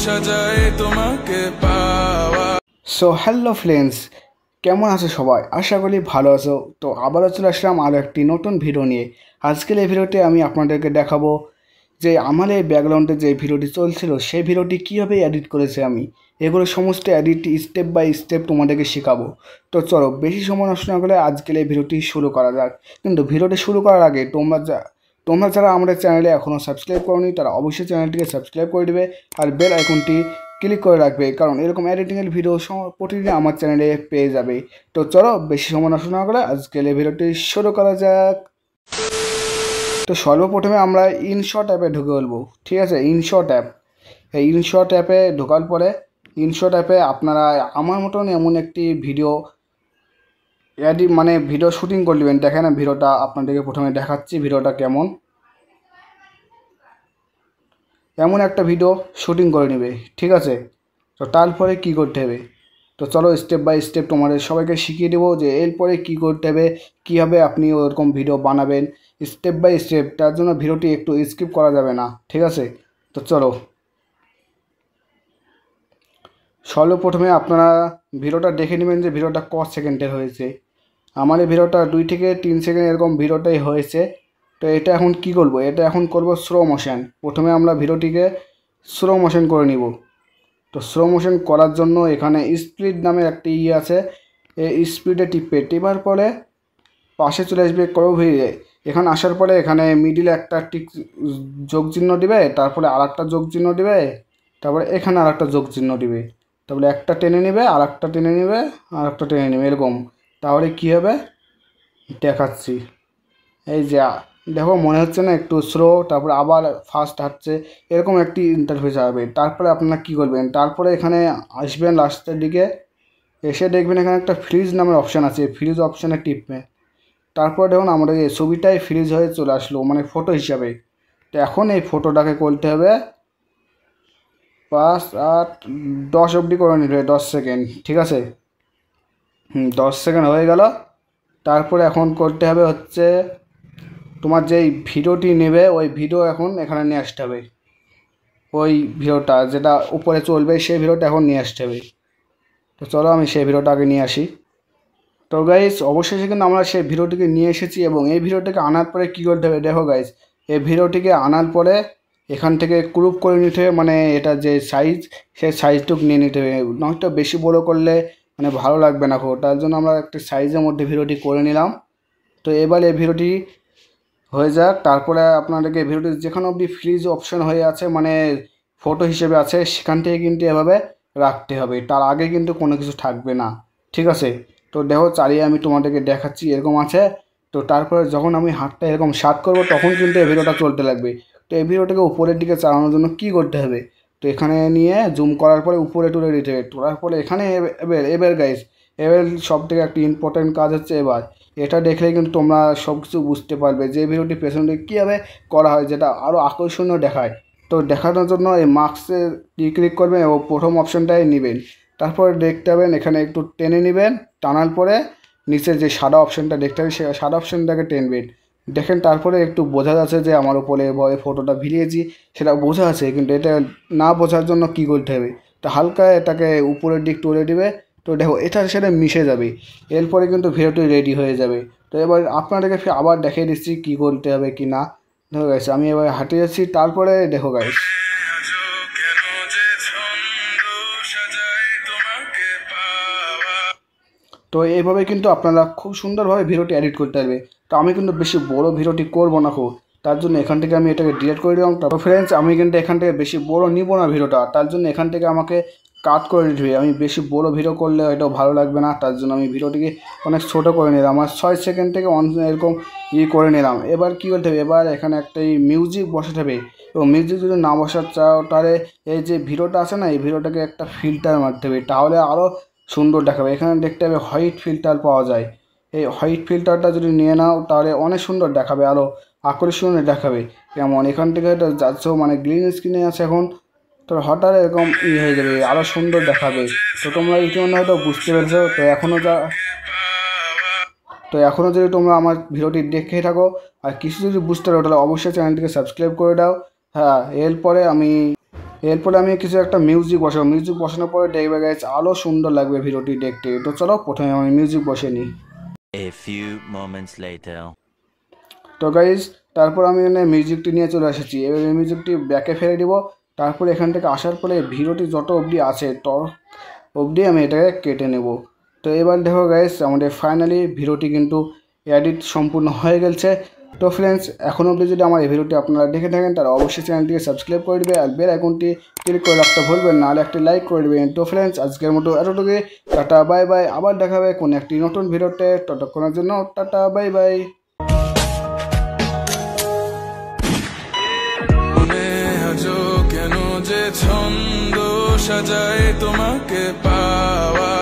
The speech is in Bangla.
সাজায় তোমাকে পাওয়া। সো হ্যালো ফ্রেন্ডস, কেমন আছো সবাই? আশা করি ভালো আছো। তো আবারও চলে আসলাম আরও একটি নতুন ভিডিও নিয়ে। আজকের এই ভিডিওতে আমি আপনাদেরকে দেখাবো যে আমার এই ব্যাকগ্রাউন্ডে যে ভিডিওটি চলছিল সেই ভিডিওটি কীভাবে এডিট করেছে আমি। এগুলো সমস্ত এডিট স্টেপ বাই স্টেপ তোমাদেরকে শেখাবো। তো চলো বেশি সময় নষ্ট না করে আজকের এই ভিডিওটি শুরু করা যাক। কিন্তু ভিডিওটি শুরু করার আগে তোমরা যারা আমাদের চ্যানেলে এখনও সাবস্ক্রাইব করোনি তারা অবশ্যই চ্যানেলটিকে সাবস্ক্রাইব করে দেবে আর বেল আইকনটি ক্লিক করে রাখবে, কারণ এরকম এডিটিংয়ের ভিডিও প্রতিদিন আমার চ্যানেলে পেয়ে যাবে। তো চলো বেশি সময় নষ্ট না করে আজকের এই ভিডিওটি শুরু করা যাক। তো সর্বপ্রথমে আমরা ইনশট অ্যাপে ঢুকে বলবো, ঠিক আছে? ইনশট অ্যাপ, এই ইনশট অ্যাপে ঢোকার পরে ইনশট অ্যাপে আপনারা আমার মতন এমন একটি ভিডিও ভিডিও শ্যুটিং করে নেবেন। দেখেন ভিডিওটা আপনাদেরকে প্রথমে দেখাচ্ছি ভিডিওটা কেমন। এমন একটা ভিডিও শ্যুটিং করে নেবে, ঠিক আছে? তো তারপরে কি করতে হবে, তো চলো স্টেপ বাই স্টেপ তোমাদের সবাইকে শিখিয়ে দেবো যে এরপরে কি করতে হবে, কীভাবে আপনি ওরকম ভিডিও বানাবেন স্টেপ বাই স্টেপ। তার জন্য ভিডিওটি একটু স্কিপ করা যাবে না, ঠিক আছে? তো চলো সর্বপ্রথমে আপনারা ভিডিওটা দেখে নেবেন যে ভিডিওটা ক সেকেন্ডের হয়েছে। আমার এই ভিডিওটা 2 থেকে 3 সেকেন্ড এরকম ভিডিওটাই হয়েছে। তো এটা এখন কি করব, এটা এখন করব স্লো মোশন। প্রথমে আমরা ভিডিওটিকে স্লো মোশন করে নিব। তো স্লো মোশন করার জন্য এখানে স্পিড নামের একটি আছে, এই স্পিডে টিপার পরে পাশে চলে আসবে ক্রোভিরে। এখানে আসার পরে এখানে মিডিলে একটা টিক যোগ চিহ্ন দিবে, তারপরে আর একটা যোগ চিহ্ন দিবে, তারপরে এখানে আর একটা যোগ চিহ্ন দিবে, তারপরে একটা টেনে নেবে আর একটা টেনে নেবে আর একটা টেনে নেবে এরকম। তাহলে কী হবে দেখাচ্ছি। এই যে দেখো মনে হচ্ছে না একটু স্লো, তারপরে আবার ফাস্ট হাঁটছে, এরকম একটি ইন্টারফেস হবে। তারপরে আপনারা কী করবেন, তারপরে এখানে আসবেন লাস্টের দিকে, এসে দেখবেন এখানে একটা ফ্রিজ নামের অপশান আছে, ফ্রিজ অপশানে টিপবে। তারপর দেখুন আমাদের এই ছবিটাই ফ্রিজ হয়ে চলে আসলো, মানে ফটো হিসাবে। তো এখন এই ফটোটাকে করতে হবে 5, 8, 10 অবধি করে নিতে হবে, 10 সেকেন্ড, ঠিক আছে? 10 সেকেন্ড হয়ে গেল। তারপরে এখন করতে হবে হচ্ছে তোমার যেই ভিডিওটি নেবে ওই ভিডিও এখন এখানে নিয়ে আসতে হবে। ওই ভিডিওটা যেটা উপরে চলবে সেই ভিডিওটা এখন নিয়ে আসতে হবে। তো চলো আমি সেই ভিডিওটা আগে নিয়ে আসি। তো গাইস অবশেষে কিন্তু আমরা সেই ভিডিওটিকে নিয়ে এসেছি এবং এই ভিডিওটিকে আনার পরে কী করতে হবে দেখো গাইস, এই ভিডিওটিকে আনার পরে এখান থেকে ক্রপ করে নিতে হবে, মানে এটা যে সাইজ সেই সাইজটুকু নিয়ে নিতে হবে। নয়তো বেশি বড় করলে মানে ভালো লাগবে না, তার জন্য আমরা একটা সাইজের মধ্যে ভিডিওটি করে নিলাম। তো এবার এই ভিডিওটি হয়ে যাক, তারপরে আপনাদেরকে ভিডিওটি যেখানে অবধি ফ্রিজ অপশন হয়ে আছে মানে ফটো হিসেবে আছে সেখান থেকে কিন্তু এভাবে রাখতে হবে, তার আগে কিন্তু কোনো কিছু থাকবে না, ঠিক আছে? তো দেখো চালিয়ে আমি তোমাদেরকে দেখাচ্ছি এরকম আছে। তো তারপরে যখন আমি হাতটা এরকম শার্ট করব তখন কিন্তু এই ভিডিওটা চলতে লাগবে। তো এই ভিডিওটাকে উপরের দিকে চালানোর জন্য কি করতে হবে, তো এখানে নিয়ে জুম করার পরে উপরে তুলে দিতে হবে। তোলার পরে এখানে এবার গাইস, এবার সব থেকে একটি ইম্পর্টেন্ট কাজ হচ্ছে এবার এটা দেখলেই কিন্তু তোমরা সব কিছু বুঝতে পারবে যে ভিডিওটি পেছনে কীভাবে করা হয়, যেটা আরও আকর্ষণীয় দেখায়। তো দেখানোর জন্য এই মার্কসে ক্লিক করবেন এবং প্রথম অপশানটাই নেবেন। তারপরে দেখতে পাবেন এখানে একটু টেনে নেবেন, টানার পরে নিচে যে সাদা অপশানটা দেখতে হবে সেই সাদা অপশানটাকে টেনবেন। দেখেন তারপরে একটু বোঝা যাচ্ছে যে আমার উপরে ফটোটা ভিলিয়েছি সেটা বোঝা আছে, কিন্তু এটা না বোঝার জন্য কী করতে হবে, তো হালকা এটাকে উপরের দিক তুলে দিবে। তো দেখো এটার সাথে মিশে যাবে, এরপরে কিন্তু ভিডিওটি রেডি হয়ে যাবে। তো এবার আপনাদেরকে আবার দেখিয়ে দিচ্ছি কী করতে হবে কি না। দেখো গাইস আমি এবার হাঁটে যাচ্ছি, তারপরে দেখো গাইস তো এইভাবে কিন্তু আপনারা খুব সুন্দরভাবে ভিডিওটি এডিট করতে পারবে। তো আমি কিন্তু বেশি বড় ভিডিওটি করবো না তার জন্য এখান থেকে আমি এটাকে ডিলিট করে দিলাম। তারপর ফ্রেন্ডস আমি কিন্তু এখান থেকে বেশি বড় নিব না ভিডিওটা, তার জন্য এখান থেকে আমাকে কাট করে দিতে হবে। আমি বেশি বড় ভিডিও করলে হয়তো ভালো লাগবে না, তার জন্য আমি ভিডিওটিকে অনেক ছোটো করে নিলাম, আমার 6 সেকেন্ড থেকে এরকম করে নিলাম। এবার কী করতে হবে, এবার এখানে একটা মিউজিক বসাতে হবে এবং মিউজিক যদি না বসাতে চাও তাহলে এই যে ভিডিওটা আছে না এই ভিডিওটাকে একটা ফিল্টার মারতে হবে, তাহলে আরও সুন্দর দেখাবে। এখানে দেখতে হবে হোয়াইট ফিল্টার পাওয়া যায়, এই হোয়াইট ফিল্টারটা যদি নিয়ে নাও তাহলে অনেক সুন্দর দেখাবে, আরও আকর্ষণীয় দেখাবে। যেমন এখান থেকে যাচ্ছ মানে গ্রিন স্ক্রিনে আছে এখন, তো হঠাৎ এরকম হয়ে যাবে, আরও সুন্দর দেখাবে। তো তোমরা ইতিমধ্যে হয়তো বুঝতে পেরেছো। তো এখনও যদি তোমরা আমার ভিডিওটি দেখে থাকো আর কিছু যদি বুঝতে পারো তাহলে অবশ্যই চ্যানেলটিকে সাবস্ক্রাইব করে দাও। হ্যাঁ, এরপরে আমি এরপরে আমি কিছু একটা মিউজিক বসাবো, মিউজিক বসানোর পরে দেখবে গাইস আরও সুন্দর লাগবে ভিডিওটি দেখতে। তো চলো প্রথমে আমি মিউজিক বসিয়ে নিই। A few moments later. তো গাইস তারপর আমি এখানে মিউজিকটি নিয়ে চলে এসেছি, এবার এই মিউজিকটি ব্যাকে ফেলে দিব। তারপরে এখান থেকে আসার পরে ভিডিওটি যত অবধি আছে তত অবধি আমি এটাকে কেটে নেব। তো এবার দেখো গাইস আমাদের ফাইনালি ভিডিওটি কিন্তু এডিট সম্পূর্ণ হয়ে গেছে। তো ফ্রেন্ডস এখন অবধি যদি আমার এই ভিডিওটি আপনারা দেখে থাকেন তাহলে অবশ্যই চ্যানেলটিকে সাবস্ক্রাইব করে দেবে আর বেল আইকনটি ক্লিক করে রাখতে ভুলবেন না, আর একটি লাইক করে দেবেন। তো ফ্রেন্ডস আজকের মতো এতটুকুই, টাটা বাই বাই, আবার দেখা হবে কোনো একটি নতুন ভিডিওতে, ততক্ষণের জন্য টাটা বাই বাই। আজও কেন যে ছন্দ সাজায় তোমাকে পাওয়া।